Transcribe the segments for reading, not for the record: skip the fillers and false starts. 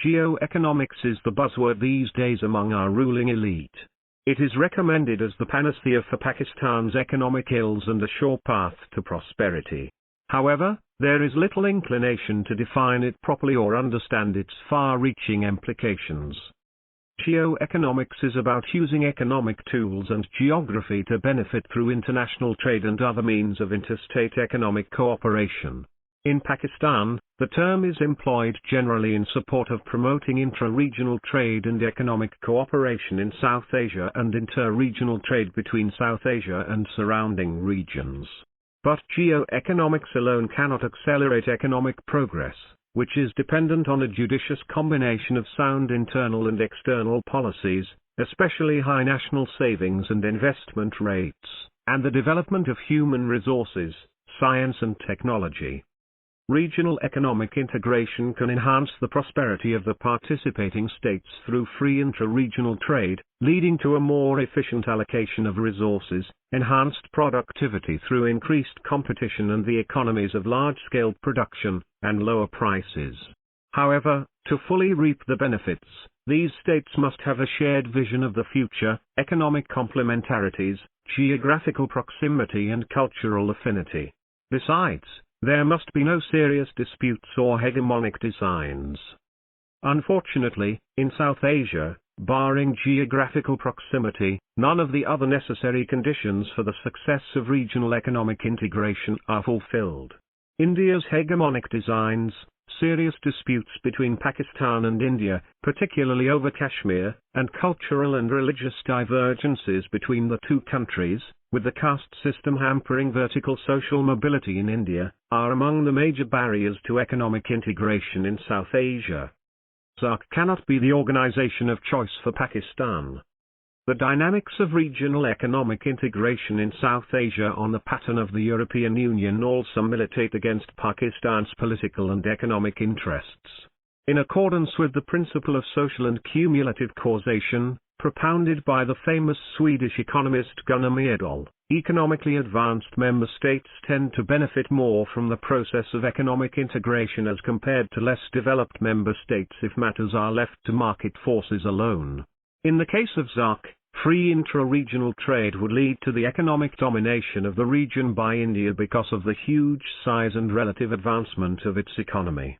Geoeconomics is the buzzword these days among our ruling elite. It is recommended as the panacea for Pakistan's economic ills and a sure path to prosperity. However, there is little inclination to define it properly or understand its far-reaching implications. Geoeconomics is about using economic tools and geography to benefit through international trade and other means of interstate economic cooperation. In Pakistan, the term is employed generally in support of promoting intra-regional trade and economic cooperation in South Asia and inter-regional trade between South Asia and surrounding regions. But geoeconomics alone cannot accelerate economic progress, which is dependent on a judicious combination of sound internal and external policies, especially high national savings and investment rates, and the development of human resources, science and technology. Regional economic integration can enhance the prosperity of the participating states through free intra-regional trade, leading to a more efficient allocation of resources, enhanced productivity through increased competition and the economies of large-scale production, and lower prices. However, to fully reap the benefits, these states must have a shared vision of the future, economic complementarities, geographical proximity and cultural affinity. Besides, there must be no serious disputes or hegemonic designs. Unfortunately, in South Asia, barring geographical proximity, none of the other necessary conditions for the success of regional economic integration are fulfilled. India's hegemonic designs, serious disputes between Pakistan and India, particularly over Kashmir, and cultural and religious divergences between the two countries, with the caste system hampering vertical social mobility in India, are among the major barriers to economic integration in South Asia. SAARC cannot be the organization of choice for Pakistan. The dynamics of regional economic integration in South Asia on the pattern of the European Union also militate against Pakistan's political and economic interests. In accordance with the principle of social and cumulative causation, propounded by the famous Swedish economist Gunnar Myrdal, economically advanced member states tend to benefit more from the process of economic integration as compared to less developed member states if matters are left to market forces alone. In the case of SAARC, free intra-regional trade would lead to the economic domination of the region by India because of the huge size and relative advancement of its economy.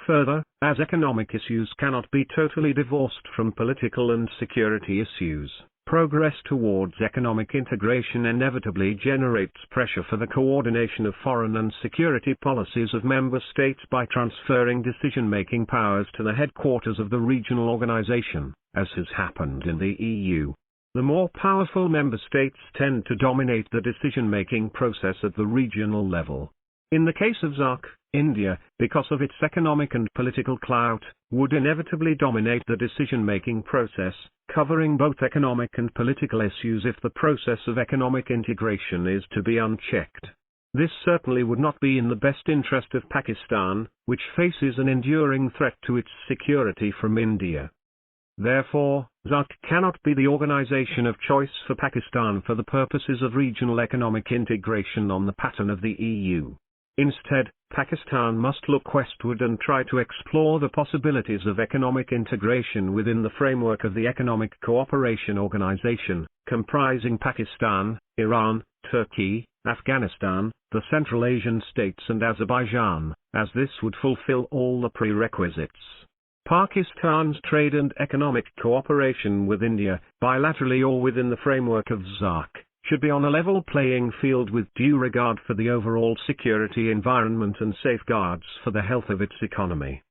Further, as economic issues cannot be totally divorced from political and security issues, progress towards economic integration inevitably generates pressure for the coordination of foreign and security policies of member states by transferring decision-making powers to the headquarters of the regional organization, as has happened in the EU. The more powerful member states tend to dominate the decision-making process at the regional level. In the case of SAARC, India, because of its economic and political clout, would inevitably dominate the decision-making process, covering both economic and political issues if the process of economic integration is to be unchecked. This certainly would not be in the best interest of Pakistan, which faces an enduring threat to its security from India. Therefore, SAARC cannot be the organization of choice for Pakistan for the purposes of regional economic integration on the pattern of the EU. Instead, Pakistan must look westward and try to explore the possibilities of economic integration within the framework of the Economic Cooperation Organization, comprising Pakistan, Iran, Turkey, Afghanistan, the Central Asian states and Azerbaijan, as this would fulfill all the prerequisites. Pakistan's trade and economic cooperation with India, bilaterally or within the framework of SAARC, should be on a level playing field with due regard for the overall security environment and safeguards for the health of its economy.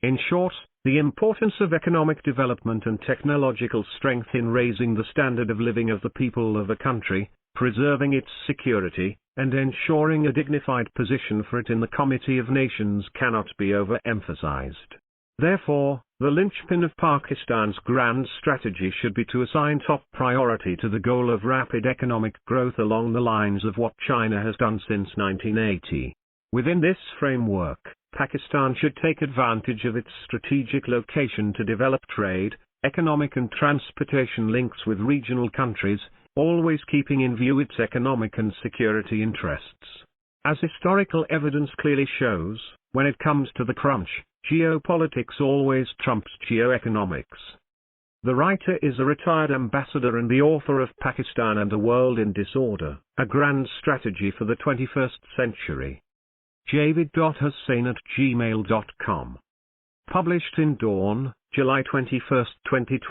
In short, the importance of economic development and technological strength in raising the standard of living of the people of a country, preserving its security, and ensuring a dignified position for it in the Committee of Nations cannot be overemphasized. Therefore, the linchpin of Pakistan's grand strategy should be to assign top priority to the goal of rapid economic growth along the lines of what China has done since 1980. Within this framework, Pakistan should take advantage of its strategic location to develop trade, economic and transportation links with regional countries, always keeping in view its economic and security interests. As historical evidence clearly shows, when it comes to the crunch, Geopolitics always trumps geoeconomics. The writer is a retired ambassador and the author of Pakistan and a World in Disorder, a grand strategy for the 21st century. javid.hussain@gmail.com. Published in Dawn, July 21, 2020.